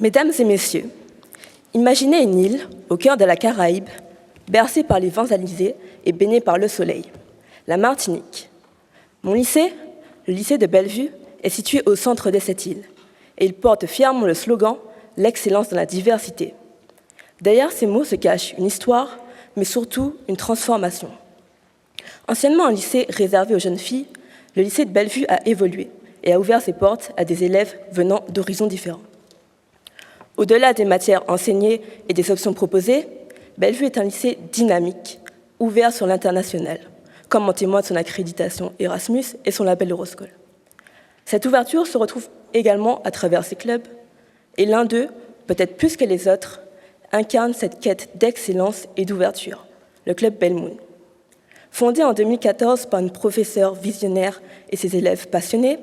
Mesdames et messieurs, imaginez une île au cœur de la Caraïbe, bercée par les vents alizés et baignée par le soleil, la Martinique. Mon lycée, le lycée de Bellevue, est situé au centre de cette île et il porte fièrement le slogan « L'excellence dans la diversité ». Derrière ces mots se cache une histoire, mais surtout une transformation. Anciennement un lycée réservé aux jeunes filles, le lycée de Bellevue a évolué et a ouvert ses portes à des élèves venant d'horizons différents. Au-delà des matières enseignées et des options proposées, Bellevue est un lycée dynamique, ouvert sur l'international, comme en témoigne son accréditation Erasmus et son label Euroschool. Cette ouverture se retrouve également à travers ses clubs, et l'un d'eux, peut-être plus que les autres, incarne cette quête d'excellence et d'ouverture, le club Bellmoon. Fondé en 2014 par une professeure visionnaire et ses élèves passionnés,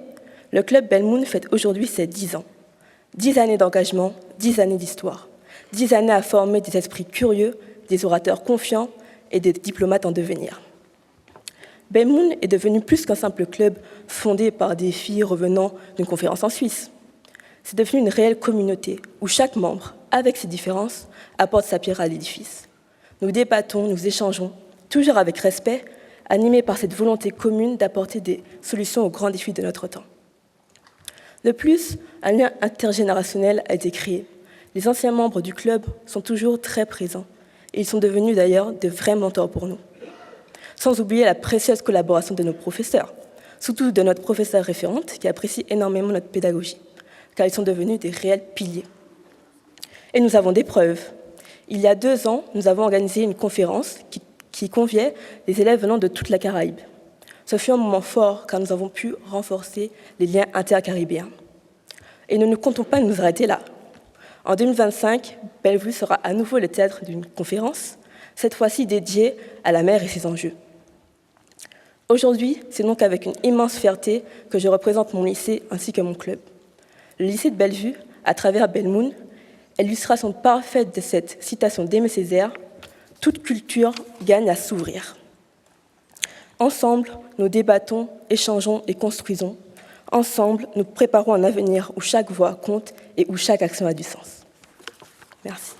le club Bellmoon fête aujourd'hui ses 10 ans. 10 années d'engagement, 10 années d'histoire, 10 années à former des esprits curieux, des orateurs confiants et des diplomates en devenir. Bellmoon est devenu plus qu'un simple club fondé par des filles revenant d'une conférence en Suisse. C'est devenu une réelle communauté où chaque membre, avec ses différences, apporte sa pierre à l'édifice. Nous débattons, nous échangeons, toujours avec respect, animés par cette volonté commune d'apporter des solutions aux grands défis de notre temps. De plus, un lien intergénérationnel a été créé. Les anciens membres du club sont toujours très présents et ils sont devenus d'ailleurs de vrais mentors pour nous. Sans oublier la précieuse collaboration de nos professeurs, surtout de notre professeure référente qui apprécie énormément notre pédagogie, car ils sont devenus des réels piliers. Et nous avons des preuves. Il y a 2 ans, nous avons organisé une conférence qui conviait des élèves venant de toute la Caraïbe. Ce fut un moment fort car nous avons pu renforcer les liens intercaribéens. Et nous ne comptons pas nous arrêter là. En 2025, Bellevue sera à nouveau le théâtre d'une conférence, cette fois-ci dédiée à la mer et ses enjeux. Aujourd'hui, c'est donc avec une immense fierté que je représente mon lycée ainsi que mon club. Le lycée de Bellevue, à travers Bellmoon, est l'illustration parfaite de cette citation d'Aimé Césaire « Toute culture gagne à s'ouvrir ». Ensemble, nous débattons, échangeons et construisons. Ensemble, nous préparons un avenir où chaque voix compte et où chaque action a du sens. Merci.